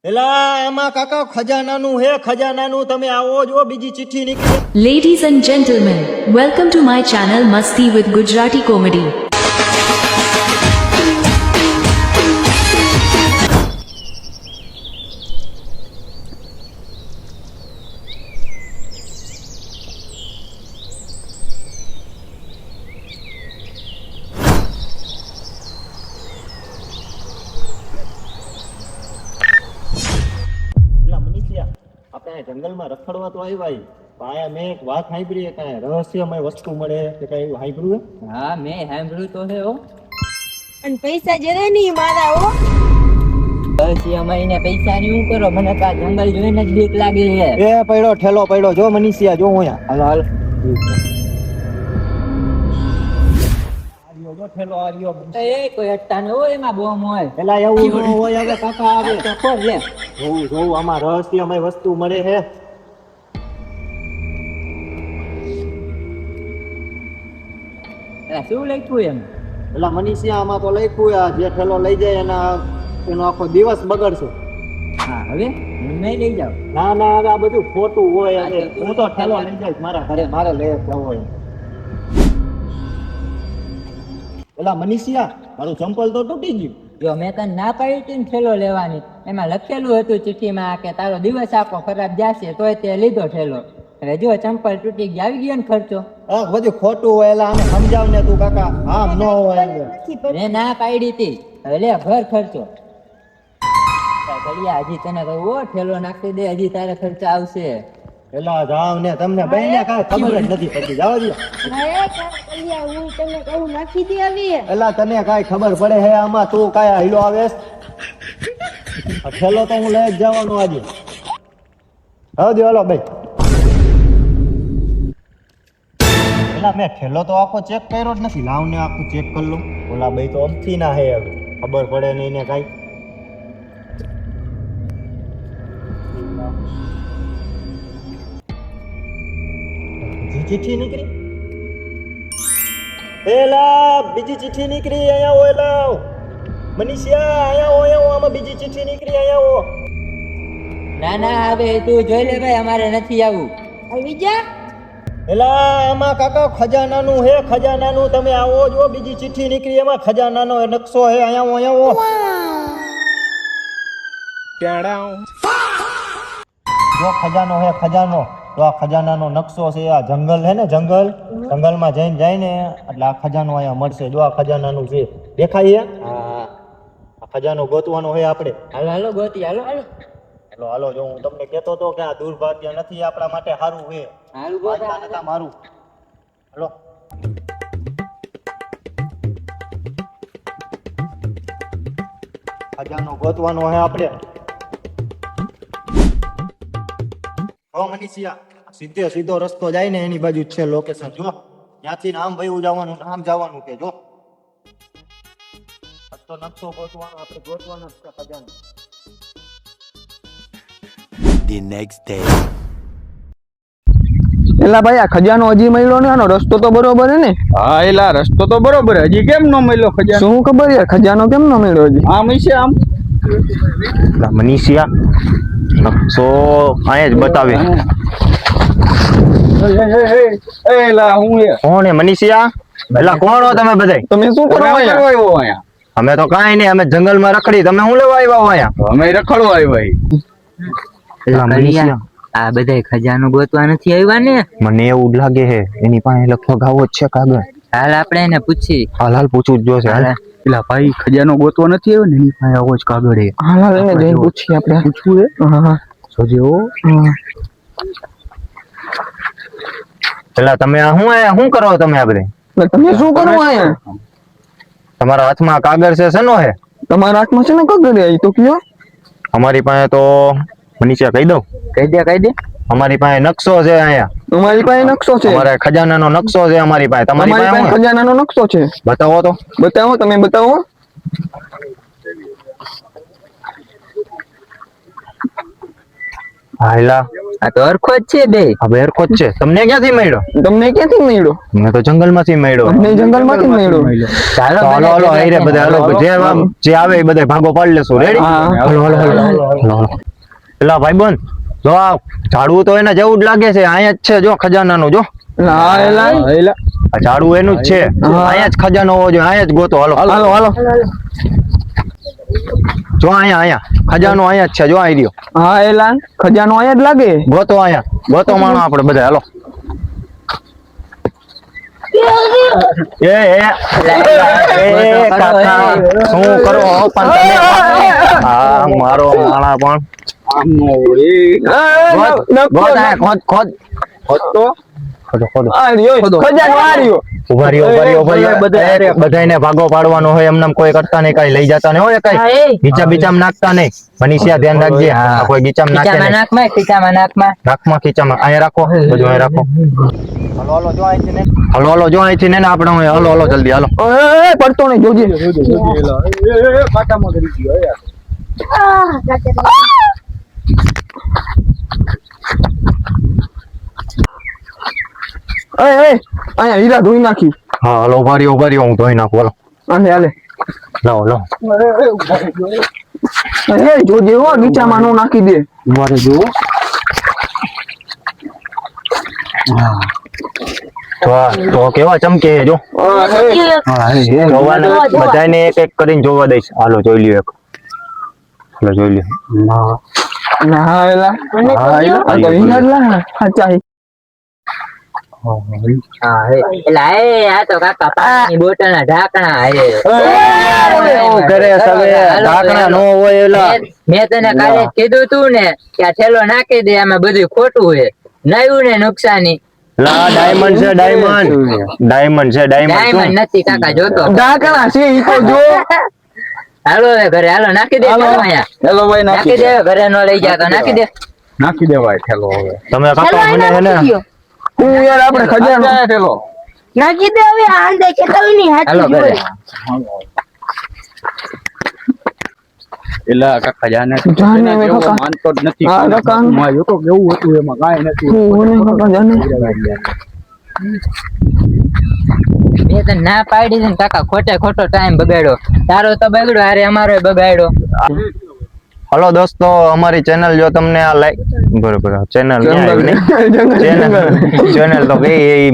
એલા આમાં કાકા ખજાનાનું હે ખજાનાનું તમે આવો જો બીજી ચિઠ્ઠી નીકળી. Ladies and gentlemen, welcome to my channel Masti with Gujarati Comedy. એલા મનીષિયા આપણે જંગલમાં રખડવા તો આવ્યા પાયા મેં એક વાત સાંભળી કાંઈ રહસ્યમય વસ્તુ મળે કે કઈ એવું સાંભળ્યું હે? હા મેં સાંભળ્યું તો છે હો. અને પૈસા જરા નહીં મારા હો. બસ એ અમારીને પૈસા ની શું કરો, મને તો આ જંગલ જોઈને જ બીક લાગે છે. એ પડ્યો ઠેલો પડ્યો જો મનીષિયા જો અહીંયા હાલો હાલો. આર્યો જો ઠેલો આર્યો. એ કોઈ અટતા ન હોય, એમાં બોમ્બ હોય. એલા એવું ન હોય હવે કાકા આવે તો ખોલ લે. જોવું જોવું આમાં રહસ્યમય વસ્તુ મળે હે. એલા શું લખ્યું એમ? એલા મનીષિયા આમાં તો લખ્યું આ જે ઠેલો લઈ જાય એનો આખો દિવસ બગડશે. હા હવે મેં લઈ જાવ. ના ના હવે આ બધું ખોટું હોય હા, હવે. તો હું તો ઠેલો લઈ જઈશ મારા ઘરે મારે લઈ જવો હોય. એલા મનીષિયા મારું ચંપલ તો તૂટી ગયું. જો મેં તને ના પાડી હતી ને ઠેલો લેવાની, એમાં લખેલું હતું ચિઠ્ઠીમાં કે તારો દિવસ આખો ખરાબ જશે, તોય તે લીધો ઠેલો. હવે જો ચંપલ તૂટી ગઈ, આવી ગયો ને ખર્ચો. આ બધું ખોટું હોય એલા આને સમજાવ ને તું કાકા આમ ન હોય હવે. મેં ના પાડી હતી, હવે લે ઘર ખર્ચો. ઘડિયા હજી તને કહું હો, ઠેલો નાખી દે, હજી તારે ખર્ચા આવશે. એલા જાવ ને તમને બેને કાંઈ ખબર જ નથી પડતી જાવ દો. અરે કલિયા હું તમને કહું નાખી દે આવી. એલા તને કાંઈ ખબર પડે હે આમાં? તું કાંઈ હીલો આવેસ? આ ઠેલો તો હું લઈ જ જવાનો આજે. હા દો હાલો ભાઈ. એલા મેં ઠેલો તો આખો ચેક કર્યો જ નથી. લાવ ને આખું ચેક કરી લઉં. ઓલા ભાઈ તો અમથી ના હે હવે ખબર પડે નહીં ને કાંઈ. બીજી ચિઠ્ઠી નીકળી. એલા બીજી ચિઠ્ઠી નીકળી. અહીંયા હો એલા મનીષિયા અહીંયા હો આમાં બીજી ચિઠ્ઠી નીકળી. અહીંયા હો. ના ના હવે તું જોઈ લે ભાઈ, અમારે નથી આવું. આવી જા. એલા આમાં કાકા ખજાનાનું હે ખજાનાનું તમે આવો જો બીજી ચિઠ્ઠી નીકળી. એમાં ખજાનાનો નકશો હે. અહીંયા હો જો ખજાનો હે ખજાનો. તો આ ખજાનાનો નકશો છે. આ જંગલ હે ને જંગલમાં જઈને જાય ને એટલે આ ખજાનો અહીંયા મળશે. જો આ ખજાનાનું છે દેખાય હે. હા આ ખજાનો ગોતવાનો હે આપણે. હાલો હાલો ગોતી હાલો હાલો. હાલો હાલો જો હું તમને કહેતો હતો કે આ દુર્ભાગ્ય નથી આપણા માટે સારું હે. હારું ગોતા. માનતા નતા મારું. હાલો ખજાનો ગોતવાનો હે આપણે. હો મનીષિયા સીધે સીધો રસ્તો જાય ને એની બાજુ જ છે લોકેશન. જો ત્યાંથી આમ ભાઈ જવાનું આમ જવાનું કે જો આ તો નકશો ગોતવાનો આપણે ગોતવાનો જ છે ખજાનો. The next day. એલા ભાઈ આ ખજાનો હજી મળ્યો ને, આનો રસ્તો તો બરોબર હે ને? હા એલા રસ્તો તો બરોબર, હજી કેમ ન મળ્યો ખજાનો? શું ખબર યાર ખજાનો કેમ ન મળ્યો હજી? આમ હશે આમ. મનીષિયા નકશો અહીંયા જ બતાવે. એલા હું એ કોણ હે મનીષિયા? એલા કોણ હો તમે બધાય? તમે શું કરો કરવા અહીંયા? આવ્યો અહીંયા? અમે તો કાંઈ નહીં, અમે જંગલમાં રખડી. તમે શું લેવા આવ્યા હો અહીંયા? અમે રખડવા આવ્યા. એલા મનીષિયા આ બધા ખજાનો ગોતવા નથી આવ્યા ને? મને એવું જ લાગે છે એની પાસે લગભગ આવો જ છે કાગળ. હાલ આપણે એને પૂછી. હાલ પૂછવું જ જોશે. હાલ એલા ભાઈ ખજાનો ગોતવા નથી આવ્યો ને, એની પાસે આવો જ કાગળ હે. હાલ હાલ એને જઈને પૂછીએ આપણે. પૂછવું હે? હા હા જોજો. પેલા તમે આ શું કરો તમે આ બધે? એટલે તમે શું કરો અહીંયા? તમારા હાથમાં કાગળ છે શેનો હે? તમારા હાથમાં છે ને કાગળ એ તો કયો. અમારી પાસે તો મનીષિયા કહી દઉં. કહી દે. અમારી પાસે નકશો છે અહીંયા. તમારી પાસે નકશો છે? અમારે ખજાનાનો નકશો છે અમારી પાસે. તમારી તમારી પાસે પાસે ખજાનાનો નકશો છે? બતાવો તો. બતાવો, તમે બતાવો. હાલા આ તો હરખો જ છે બે. હવે હરખો જ છે. તમને ક્યાંથી મળ્યો? તમને ક્યાંથી મળ્યો? મને તો જંગલમાંથી મળ્યો. અમને જંગલમાંથી મળ્યો. ચાલો તો હાલો હાલો હારે બધા હાલો જે આવે એ બધા ભાગો પાડી લેશું. રેડી? હા. હાલો હાલો હાલો. પેલા ભાઈબંધ જો આ ઝાડવું તો એના જેવું જ લાગે છે. અહીંયા જ છે જો ખજાનાનું જો. હા એલા આ ઝાડવું એનું જ છે. અહીંયા જ ખજાનો હોવો જોઈએ. અહીંયા જ ગોતો. હાલો હાલો હાલો. જો અહીંયા ખજાનો અહીંયા જ છે. જો આવી રહ્યો. હા એલા ખજાનો અહીંયા જ લાગે. ગોતો અહીંયા ગોતો માણો આપણે બધા. હાલો એ કાકા શું કરો પણ તમે? હા મારો માણા પણ ખોદ ખજાનો આ રહ્યો. ઉભા રહ્યો બધાને ભાગો પાડવાનો હોય. એમને કોઈ કરતા નહીં, કઈ લઈ જતા નહીં હોય, કઈ ગીચા બીચામાં નાખતા નહીં. મનીષિયા ધ્યાન રાખજે. કોઈ ગીચામાં નાખે નહીં. નાકમાં ખીચામાં અહીંયા રાખો. બધું અહીંયા રાખો. હાલો જો અહીંથી ને આપણે હાલો જલ્દી હાલો. પડતો નહીં જોજે. અહીંયા હીરા ધોઈ નાખી. હા હાલો ઉભા રહ્યો હું ધોઈ નાખું. હાલો હાલે લાવો જોજે હો ગીચામાં નો નાખી દે. મારે જુઓ તો કેવા ચમકે જો. જોવાના બધાને એક એક કરીને જોવા દઈશ. હાલો જોઈ લ્યો એક. હાલો જોઈ લ્યો. ના એલા આ તો હીરા જ લા સાચા. આ તો કાકા પાણીની બોટલના ઢાંકણા હે. કરે સવે ઢાંકણા નો હોય એલા. મેં તને કાલે કીધું તું ને કે આ થેલો નાખી દે, આમાં બધું ખોટું છે. નયું ને નુકસાની. લા ડાયમંડ છે ડાયમંડ છે. ડાયમંડ નથી કાકા, જોતો ઢાંકણા છે ઈ તો જો. હાલો હવે ઘરે હાલો નાખી દે. હેલો ભાઈ નાખી દે. ઘરે નો લઈ જા તો નાખી દે. નાખી દેવાય થેલો હવે. તમે કાકા મને હે ને તું યાર આપણે ખજાનો થેલો નાખી દે હવે આંધે કે કલની હાલો હાથી ઘરે. એલા કાકા જાને જાને હવે જેવો કાકા. માનતો જ નથી. હા, કાકા. માં જો તો કેવું હતું એમાં કાંઈ નથી. ઓને કાકા જાને. મેં તને ના પાડી દે ને કાકા, ખોટો ટાઈમ બગાડ્યો. તારો તો બગડ્યો, અરે અમારો બગાડ્યો. હલો દોસ્તો, અમારી ચેનલ જો તમને આ લાઈક બરોબર ચેનલ તો કઈ